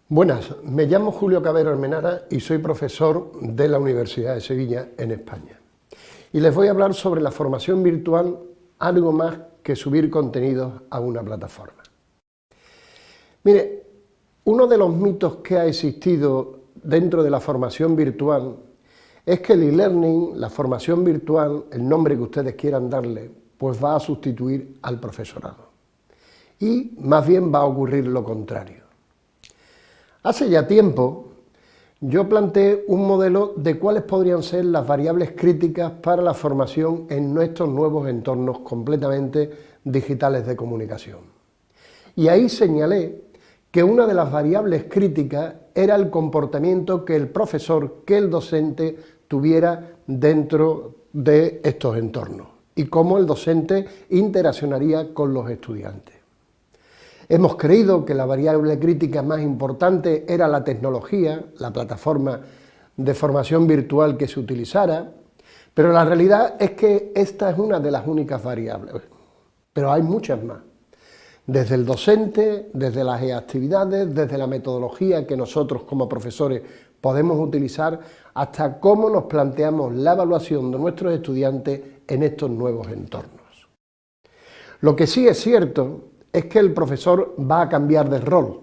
Buenas, me llamo Julio Cabero Almenara y soy profesor de la Universidad de Sevilla en España. Y les voy a hablar sobre la formación virtual, algo más que subir contenidos a una plataforma. Mire, uno de los mitos que ha existido dentro de la formación virtual es que el e-learning, la formación virtual, el nombre que ustedes quieran darle, pues va a sustituir al profesorado. Y más bien va a ocurrir lo contrario. Hace ya tiempo yo planteé un modelo de cuáles podrían ser las variables críticas para la formación en nuestros nuevos entornos completamente digitales de comunicación. Y ahí señalé que una de las variables críticas era el comportamiento que el profesor, que el docente tuviera dentro de estos entornos y cómo el docente interaccionaría con los estudiantes. Hemos creído que la variable crítica más importante era la tecnología, la plataforma de formación virtual que se utilizara, pero la realidad es que esta es una de las únicas variables, pero hay muchas más. Desde el docente, desde las actividades, desde la metodología que nosotros como profesores podemos utilizar, hasta cómo nos planteamos la evaluación de nuestros estudiantes en estos nuevos entornos. Lo que sí es cierto es que el profesor va a cambiar de rol.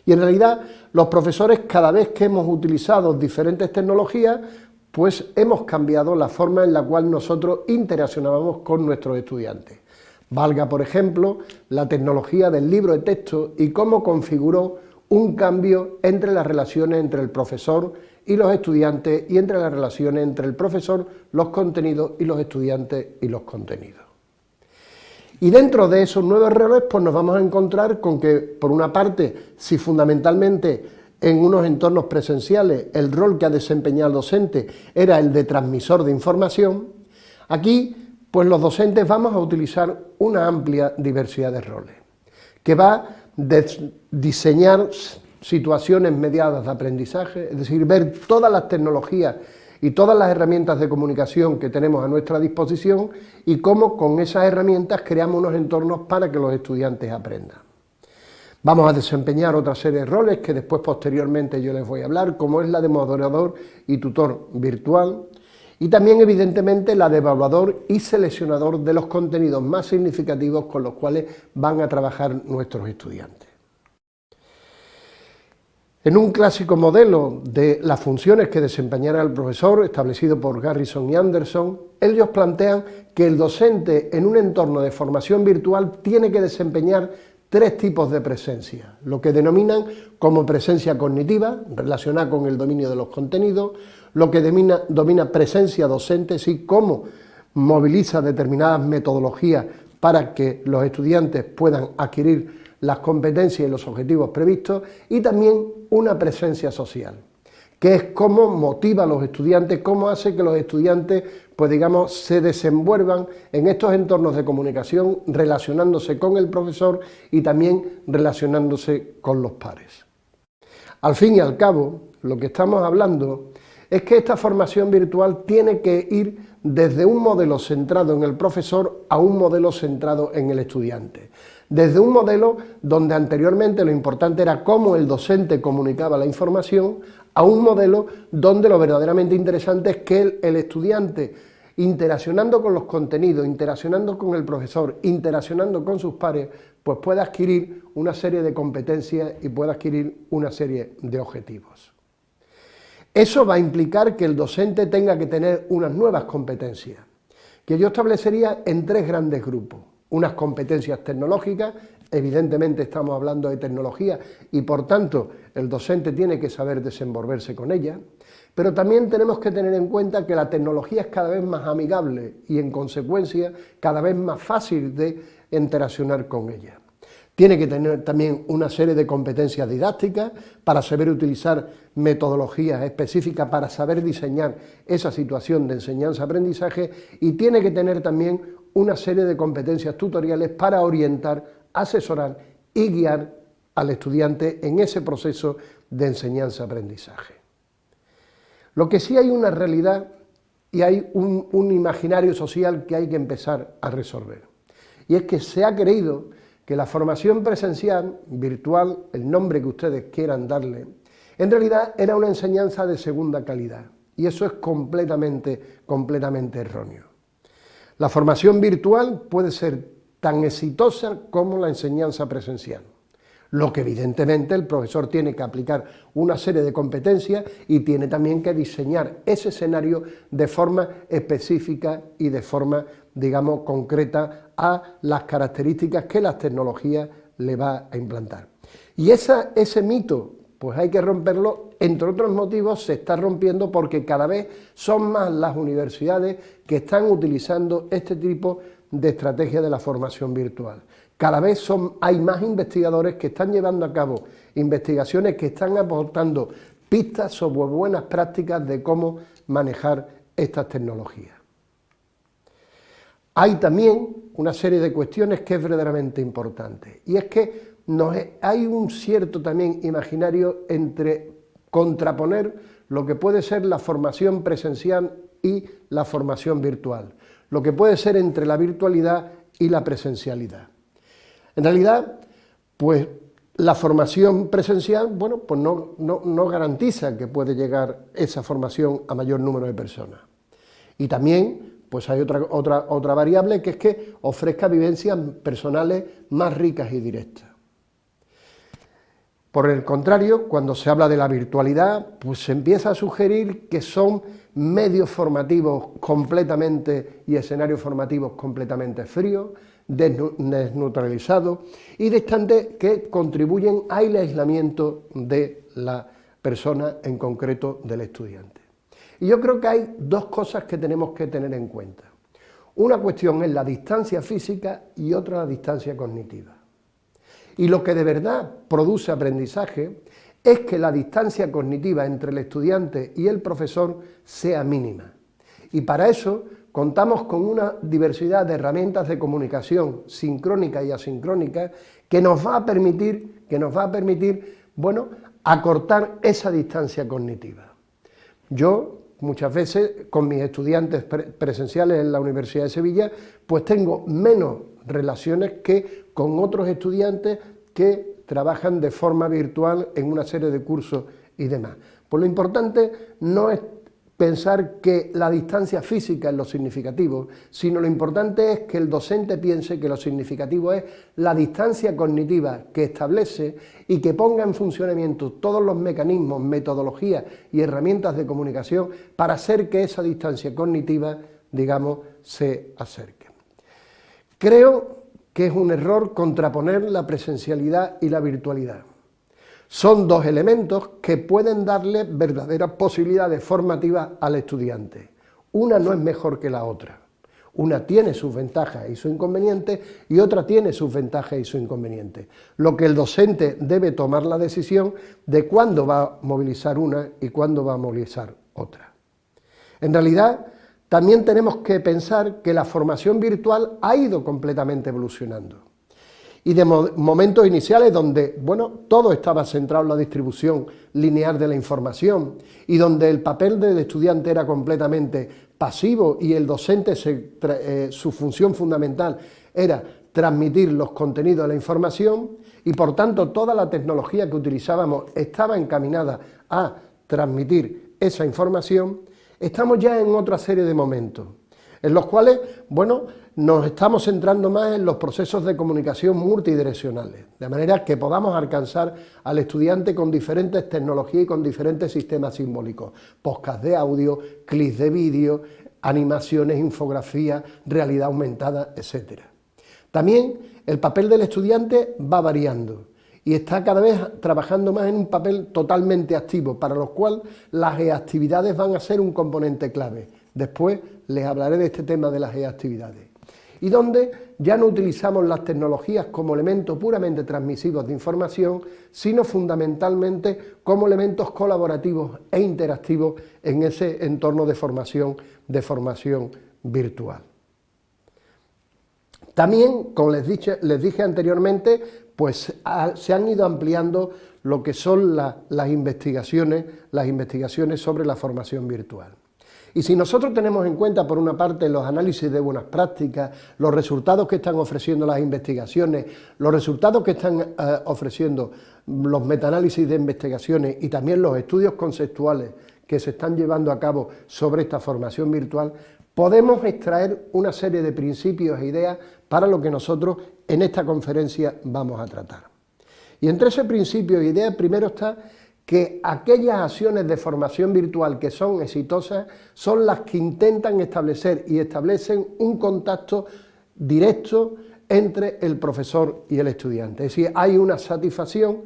Y en realidad los profesores, cada vez que hemos utilizado diferentes tecnologías, pues hemos cambiado la forma en la cual nosotros interaccionábamos con nuestros estudiantes. Valga, por ejemplo, la tecnología del libro de texto y cómo configuró un cambio entre las relaciones entre el profesor y los estudiantes y entre las relaciones entre el profesor, los contenidos y los estudiantes y los contenidos. Y dentro de esos nuevos roles pues nos vamos a encontrar con que, por una parte, si fundamentalmente en unos entornos presenciales el rol que ha desempeñado el docente era el de transmisor de información, aquí pues los docentes vamos a utilizar una amplia diversidad de roles, que va a diseñar situaciones mediadas de aprendizaje, es decir, ver todas las tecnologías y todas las herramientas de comunicación que tenemos a nuestra disposición y cómo con esas herramientas creamos unos entornos para que los estudiantes aprendan. Vamos a desempeñar otra serie de roles que después posteriormente yo les voy a hablar, como es la de moderador y tutor virtual, y también evidentemente la de evaluador y seleccionador de los contenidos más significativos con los cuales van a trabajar nuestros estudiantes. En un clásico modelo de las funciones que desempeñará el profesor, establecido por Garrison y Anderson, ellos plantean que el docente en un entorno de formación virtual tiene que desempeñar tres tipos de presencia, lo que denominan como presencia cognitiva, relacionada con el dominio de los contenidos, lo que domina presencia docente, así como moviliza determinadas metodologías para que los estudiantes puedan adquirir las competencias y los objetivos previstos, y también una presencia social, que es cómo motiva a los estudiantes, cómo hace que los estudiantes, pues digamos, se desenvuelvan en estos entornos de comunicación, relacionándose con el profesor y también relacionándose con los pares. Al fin y al cabo, lo que estamos hablando es que esta formación virtual tiene que ir desde un modelo centrado en el profesor a un modelo centrado en el estudiante. Desde un modelo donde anteriormente lo importante era cómo el docente comunicaba la información, a un modelo donde lo verdaderamente interesante es que el estudiante, interaccionando con los contenidos, interaccionando con el profesor, interaccionando con sus pares, pues pueda adquirir una serie de competencias y pueda adquirir una serie de objetivos. Eso va a implicar que el docente tenga que tener unas nuevas competencias, que yo establecería en tres grandes grupos. Unas competencias tecnológicas, evidentemente estamos hablando de tecnología y por tanto el docente tiene que saber desenvolverse con ella, pero también tenemos que tener en cuenta que la tecnología es cada vez más amigable y en consecuencia cada vez más fácil de interaccionar con ella. Tiene que tener también una serie de competencias didácticas para saber utilizar metodologías específicas para saber diseñar esa situación de enseñanza-aprendizaje y tiene que tener también una serie de competencias tutoriales para orientar, asesorar y guiar al estudiante en ese proceso de enseñanza-aprendizaje. Lo que sí hay una realidad y hay un imaginario social que hay que empezar a resolver, y es que se ha creído que la formación presencial, virtual, el nombre que ustedes quieran darle, en realidad era una enseñanza de segunda calidad, y eso es completamente erróneo. La formación virtual puede ser tan exitosa como la enseñanza presencial, lo que evidentemente el profesor tiene que aplicar una serie de competencias y tiene también que diseñar ese escenario de forma específica y de forma, digamos, concreta a las características que las tecnologías le va a implantar. Y ese mito, pues hay que romperlo, entre otros motivos se está rompiendo porque cada vez son más las universidades que están utilizando este tipo de estrategia de la formación virtual. Cada vez hay más investigadores que están llevando a cabo investigaciones que están aportando pistas sobre buenas prácticas de cómo manejar estas tecnologías. Hay también una serie de cuestiones que es verdaderamente importante, y es que hay un cierto también imaginario entre contraponer lo que puede ser la formación presencial y la formación virtual, lo que puede ser entre la virtualidad y la presencialidad. En realidad, pues la formación presencial, bueno, pues no garantiza que puede llegar esa formación a mayor número de personas. Y también, pues hay otra variable, que es que ofrezca vivencias personales más ricas y directas. Por el contrario, cuando se habla de la virtualidad, pues se empieza a sugerir que son medios formativos completamente y escenarios formativos completamente fríos, desneutralizados y distantes, que contribuyen al aislamiento de la persona, en concreto del estudiante. Y yo creo que hay dos cosas que tenemos que tener en cuenta. Una cuestión es la distancia física y otra la distancia cognitiva. Y lo que de verdad produce aprendizaje es que la distancia cognitiva entre el estudiante y el profesor sea mínima. Y para eso contamos con una diversidad de herramientas de comunicación sincrónica y asincrónica que nos va a permitir, bueno, acortar esa distancia cognitiva. Yo, muchas veces, con mis estudiantes presenciales en la Universidad de Sevilla, pues tengo menos relaciones que con otros estudiantes que trabajan de forma virtual en una serie de cursos y demás. Pues lo importante no es pensar que la distancia física es lo significativo, sino lo importante es que el docente piense que lo significativo es la distancia cognitiva que establece y que ponga en funcionamiento todos los mecanismos, metodologías y herramientas de comunicación para hacer que esa distancia cognitiva, digamos, se acerque. Creo que es un error contraponer la presencialidad y la virtualidad. Son dos elementos que pueden darle verdaderas posibilidades formativas al estudiante. Una no es mejor que la otra. Una tiene sus ventajas y sus inconvenientes y otra tiene sus ventajas y sus inconvenientes. Lo que el docente debe tomar la decisión de cuándo va a movilizar una y cuándo va a movilizar otra. En realidad, también tenemos que pensar que la formación virtual ha ido completamente evolucionando. Y de momentos iniciales donde, bueno, todo estaba centrado en la distribución lineal de la información y donde el papel del estudiante era completamente pasivo y el docente, su función fundamental era transmitir los contenidos de la información y por tanto toda la tecnología que utilizábamos estaba encaminada a transmitir esa información. Estamos ya en otra serie de momentos en los cuales, bueno, nos estamos centrando más en los procesos de comunicación multidireccionales, de manera que podamos alcanzar al estudiante con diferentes tecnologías y con diferentes sistemas simbólicos, podcast de audio, clics de vídeo, animaciones, infografías, realidad aumentada, etc. También el papel del estudiante va variando y está cada vez trabajando más en un papel totalmente activo, para lo cual las actividades van a ser un componente clave. Después les hablaré de este tema de las actividades. Y donde ya no utilizamos las tecnologías como elementos puramente transmisivos de información, sino fundamentalmente como elementos colaborativos e interactivos en ese entorno de formación virtual. También, como les dije anteriormente, pues se han ido ampliando lo que son las investigaciones sobre la formación virtual. Y si nosotros tenemos en cuenta, por una parte, los análisis de buenas prácticas, los resultados que están ofreciendo las investigaciones, los resultados que están ofreciendo los metaanálisis de investigaciones y también los estudios conceptuales que se están llevando a cabo sobre esta formación virtual, podemos extraer una serie de principios e ideas para lo que nosotros en esta conferencia vamos a tratar. Y entre ese principio e idea, primero está que aquellas acciones de formación virtual que son exitosas son las que intentan establecer y establecen un contacto directo entre el profesor y el estudiante. Es decir, hay una satisfacción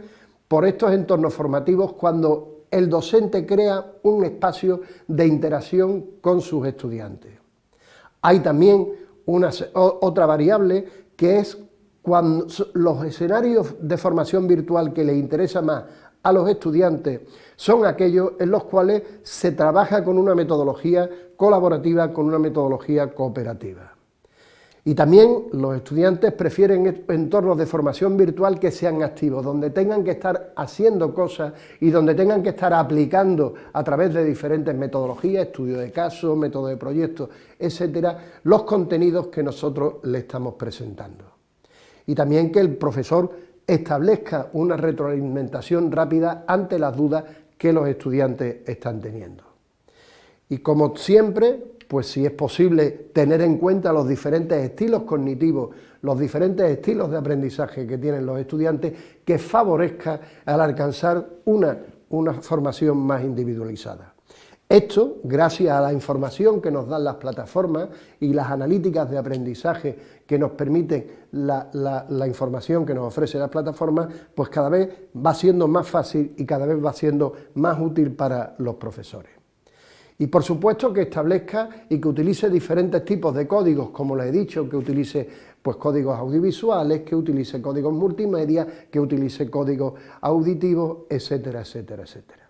por estos entornos formativos cuando el docente crea un espacio de interacción con sus estudiantes. Hay también otra variable que es cuando los escenarios de formación virtual que les interesa más a los estudiantes son aquellos en los cuales se trabaja con una metodología colaborativa, con una metodología cooperativa. Y también los estudiantes prefieren entornos de formación virtual que sean activos, donde tengan que estar haciendo cosas y donde tengan que estar aplicando a través de diferentes metodologías, estudio de casos, método de proyectos, etcétera, los contenidos que nosotros le estamos presentando. Y también que el profesor establezca una retroalimentación rápida ante las dudas que los estudiantes están teniendo. Y como siempre, pues si es posible tener en cuenta los diferentes estilos cognitivos, los diferentes estilos de aprendizaje que tienen los estudiantes, que favorezca al alcanzar una formación más individualizada. Esto, gracias a la información que nos dan las plataformas y las analíticas de aprendizaje que nos permiten la información que nos ofrece las plataformas, pues cada vez va siendo más fácil y cada vez va siendo más útil para los profesores. Y por supuesto que establezca y que utilice diferentes tipos de códigos, como les he dicho, que utilice pues códigos audiovisuales, que utilice códigos multimedia, que utilice códigos auditivos, etcétera, etcétera, etcétera.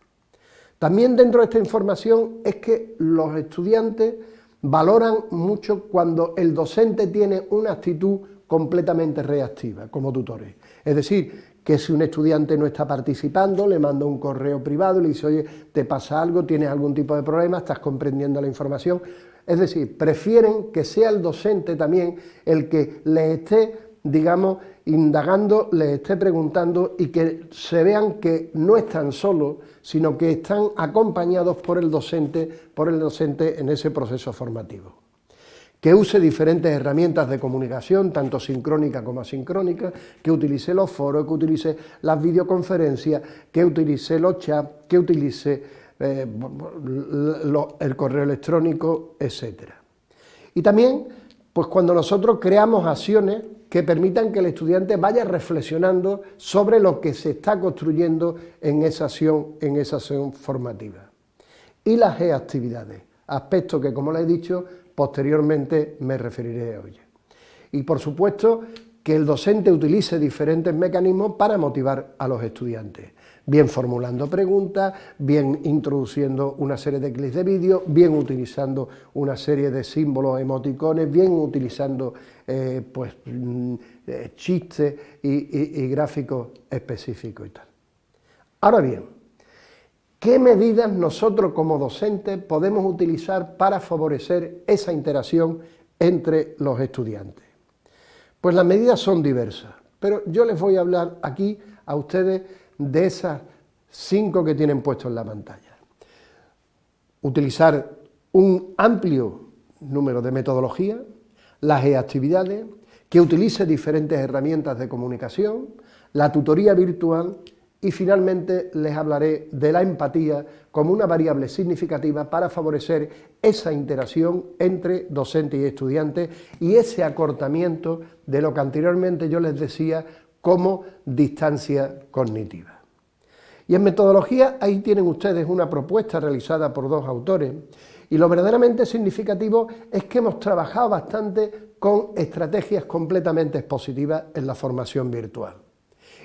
También dentro de esta información es que los estudiantes valoran mucho cuando el docente tiene una actitud completamente reactiva como tutores. Es decir, que si un estudiante no está participando, le manda un correo privado y le dice, oye, ¿te pasa algo? ¿Tienes algún tipo de problema? ¿Estás comprendiendo la información? Es decir, prefieren que sea el docente también el que les esté, digamos, indagando, les esté preguntando y que se vean que no están solos, sino que están acompañados por el docente en ese proceso formativo. Que use diferentes herramientas de comunicación, tanto sincrónica como asincrónica, que utilice los foros, que utilice las videoconferencias, que utilice los chats, que utilice el correo electrónico, etc. Y también, pues cuando nosotros creamos acciones que permitan que el estudiante vaya reflexionando sobre lo que se está construyendo en esa acción formativa. Y las e-actividades, aspectos que, como les he dicho, posteriormente me referiré a ello. Y por supuesto que el docente utilice diferentes mecanismos para motivar a los estudiantes, bien formulando preguntas, bien introduciendo una serie de clics de vídeo, bien utilizando una serie de símbolos, emoticones, bien utilizando chistes y gráficos específicos y tal. Ahora bien, ¿qué medidas nosotros como docentes podemos utilizar para favorecer esa interacción entre los estudiantes? Pues las medidas son diversas, pero yo les voy a hablar aquí a ustedes de esas 5 que tienen puestos en la pantalla. Utilizar un amplio número de metodologías, las e-actividades, que utilice diferentes herramientas de comunicación, la tutoría virtual. Y finalmente les hablaré de la empatía como una variable significativa para favorecer esa interacción entre docentes y estudiantes y ese acortamiento de lo que anteriormente yo les decía como distancia cognitiva. Y en metodología ahí tienen ustedes una propuesta realizada por 2 autores y lo verdaderamente significativo es que hemos trabajado bastante con estrategias completamente expositivas en la formación virtual.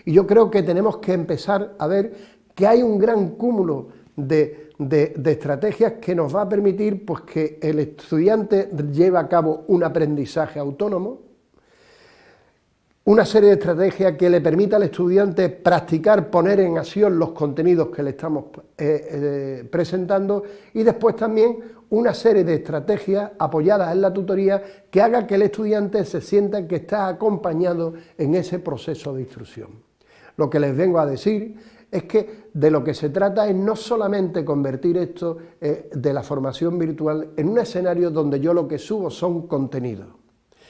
Y yo creo que tenemos que empezar a ver que hay un gran cúmulo de estrategias que nos va a permitir pues, que el estudiante lleve a cabo un aprendizaje autónomo, una serie de estrategias que le permita al estudiante practicar, poner en acción los contenidos que le estamos presentando, y después también una serie de estrategias apoyadas en la tutoría que haga que el estudiante se sienta que está acompañado en ese proceso de instrucción. Lo que les vengo a decir es que de lo que se trata es no solamente convertir esto de la formación virtual en un escenario donde yo lo que subo son contenidos,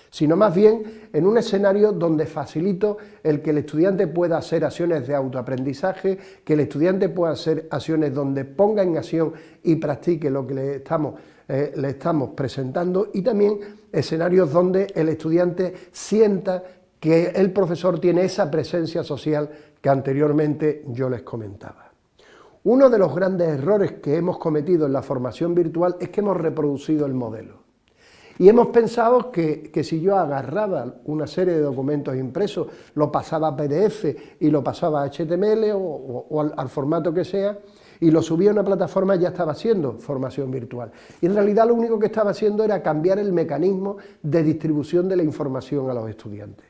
sino más bien en un escenario donde facilito el que el estudiante pueda hacer acciones de autoaprendizaje, que el estudiante pueda hacer acciones donde ponga en acción y practique lo que le estamos presentando, y también escenarios donde el estudiante sienta que el profesor tiene esa presencia social que anteriormente yo les comentaba. Uno de los grandes errores que hemos cometido en la formación virtual es que hemos reproducido el modelo. Y hemos pensado que si yo agarraba una serie de documentos impresos, lo pasaba a PDF y lo pasaba a HTML o al formato que sea, y lo subía a una plataforma, ya estaba haciendo formación virtual. Y en realidad lo único que estaba haciendo era cambiar el mecanismo de distribución de la información a los estudiantes.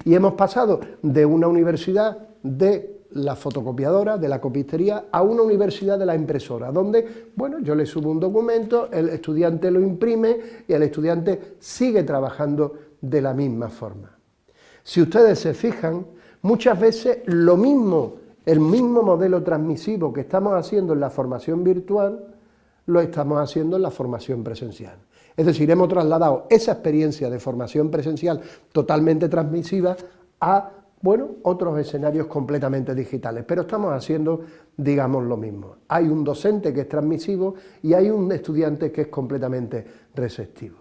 Y hemos pasado de una universidad de la fotocopiadora, de la copistería, a una universidad de la impresora, donde, bueno, yo le subo un documento, el estudiante lo imprime y el estudiante sigue trabajando de la misma forma. Si ustedes se fijan, muchas veces el mismo modelo transmisivo que estamos haciendo en la formación virtual, lo estamos haciendo en la formación presencial. Es decir, hemos trasladado esa experiencia de formación presencial totalmente transmisiva a otros escenarios completamente digitales, pero estamos haciendo, digamos, lo mismo. Hay un docente que es transmisivo y hay un estudiante que es completamente receptivo.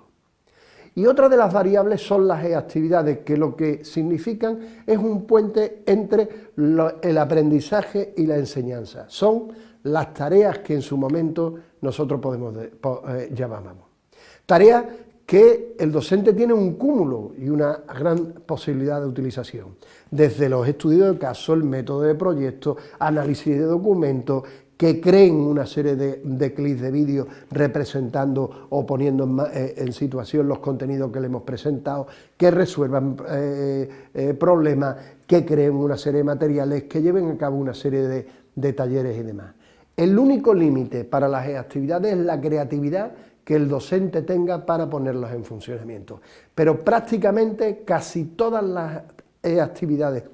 Y otra de las variables son las actividades, que lo que significan es un puente entre el aprendizaje y la enseñanza. Son las tareas que en su momento nosotros llamábamos. Tareas que el docente tiene un cúmulo y una gran posibilidad de utilización, desde los estudios de caso, el método de proyecto, análisis de documentos, que creen una serie de clips de vídeo representando o poniendo en situación los contenidos que le hemos presentado, que resuelvan problemas, que creen una serie de materiales, que lleven a cabo una serie de talleres y demás. El único límite para las actividades es la creatividad que el docente tenga para ponerlos en funcionamiento. Pero prácticamente casi todas las actividades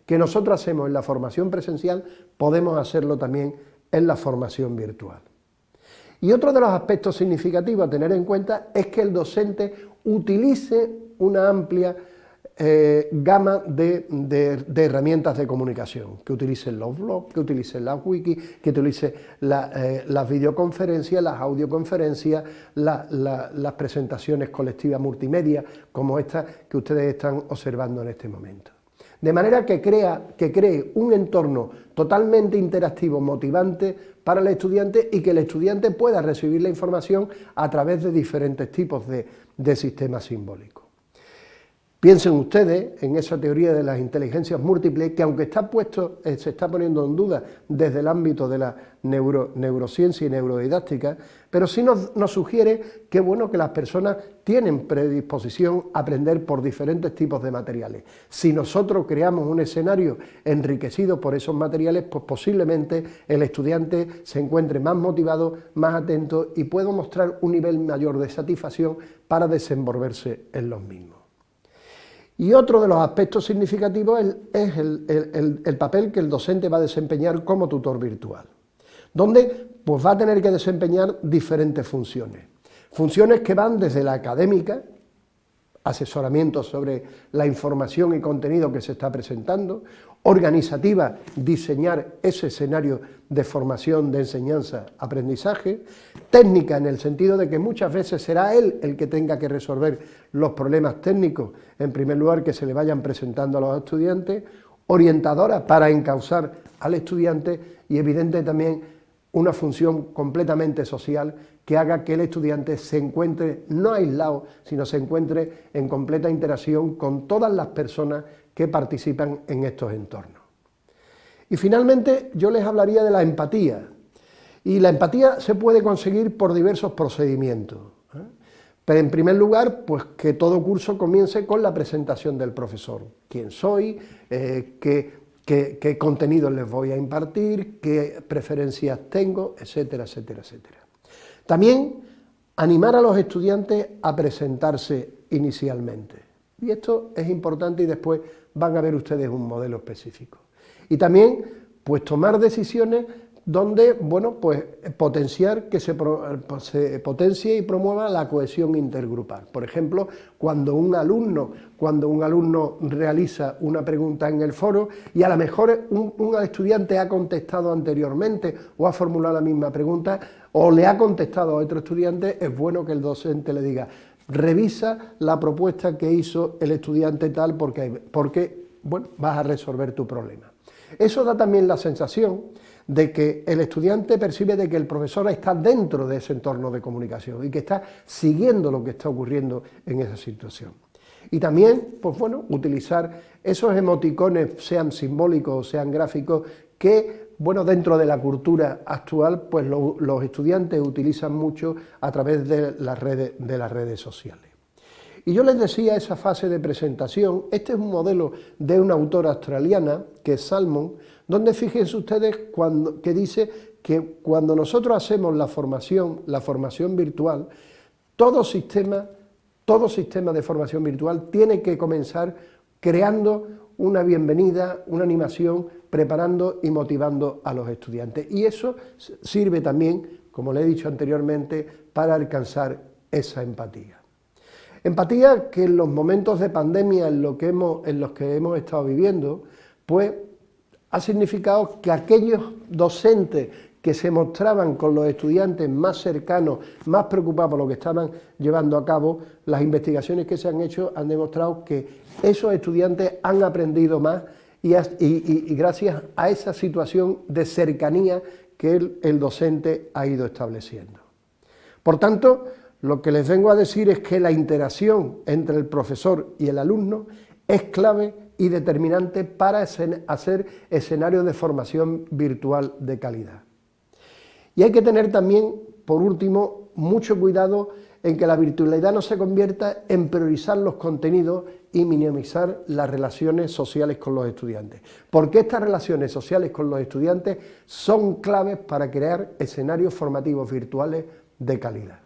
que nosotros hacemos en la formación presencial podemos hacerlo también en la formación virtual. Y otro de los aspectos significativos a tener en cuenta es que el docente utilice una amplia gama de herramientas de comunicación, que utilicen los blogs, que utilicen las wikis, que utilicen las videoconferencias, las audioconferencias, las presentaciones colectivas multimedia, como esta que ustedes están observando en este momento. De manera que cree un entorno totalmente interactivo, motivante para el estudiante, y que el estudiante pueda recibir la información a través de diferentes tipos de sistemas simbólicos. Piensen ustedes en esa teoría de las inteligencias múltiples, que aunque se está poniendo en duda desde el ámbito de la neurociencia y neurodidáctica, pero sí nos sugiere que las personas tienen predisposición a aprender por diferentes tipos de materiales. Si nosotros creamos un escenario enriquecido por esos materiales, pues posiblemente el estudiante se encuentre más motivado, más atento y pueda mostrar un nivel mayor de satisfacción para desenvolverse en los mismos. Y otro de los aspectos significativos es el papel que el docente va a desempeñar como tutor virtual, donde pues va a tener que desempeñar diferentes funciones. Funciones que van desde la académica, asesoramiento sobre la información y contenido que se está presentando; organizativa, diseñar ese escenario de formación, de enseñanza, aprendizaje; técnica, en el sentido de que muchas veces será él el que tenga que resolver los problemas técnicos, en primer lugar, que se le vayan presentando a los estudiantes; orientadora, para encauzar al estudiante; y evidente también una función completamente social, que haga que el estudiante se encuentre no aislado, sino se encuentre en completa interacción con todas las personas que participan en estos entornos. Y finalmente yo les hablaría de la empatía. Y la empatía se puede conseguir por diversos procedimientos, Pero en primer lugar, pues que todo curso comience con la presentación del profesor. ¿Quién soy? ¿Qué contenidos les voy a impartir? ¿Qué preferencias tengo? Etcétera, etcétera, etcétera. También animar a los estudiantes a presentarse inicialmente. Y esto es importante y después van a ver ustedes un modelo específico. Y también, pues tomar decisiones donde, bueno, pues potenciar que se potencie y promueva la cohesión intergrupal. Por ejemplo, cuando un alumno realiza una pregunta en el foro y a lo mejor un estudiante ha contestado anteriormente o ha formulado la misma pregunta o le ha contestado a otro estudiante, es bueno que el docente le diga: revisa la propuesta que hizo el estudiante tal porque bueno, vas a resolver tu problema. Eso da también la sensación de que el estudiante percibe de que el profesor está dentro de ese entorno de comunicación y que está siguiendo lo que está ocurriendo en esa situación. Y también, pues bueno, utilizar esos emoticones, sean simbólicos o sean gráficos, que, bueno, dentro de la cultura actual, pues los estudiantes utilizan mucho a través de las redes sociales. Y yo les decía, esa fase de presentación, este es un modelo de una autora australiana, que es Salmon, donde fíjense ustedes que dice que cuando nosotros hacemos la formación virtual, todo sistema de formación virtual tiene que comenzar creando una bienvenida, una animación, preparando y motivando a los estudiantes. Y eso sirve también, como le he dicho anteriormente, para alcanzar esa empatía. Empatía que en los momentos de pandemia en los que hemos estado viviendo, pues ha significado que aquellos docentes que se mostraban con los estudiantes más cercanos, más preocupados por lo que estaban llevando a cabo, las investigaciones que se han hecho han demostrado que esos estudiantes han aprendido más y gracias a esa situación de cercanía que el docente ha ido estableciendo. Por tanto, lo que les vengo a decir es que la interacción entre el profesor y el alumno es clave y determinante para hacer escenarios de formación virtual de calidad. Y hay que tener también, por último, mucho cuidado en que la virtualidad no se convierta en priorizar los contenidos y minimizar las relaciones sociales con los estudiantes, porque estas relaciones sociales con los estudiantes son claves para crear escenarios formativos virtuales de calidad.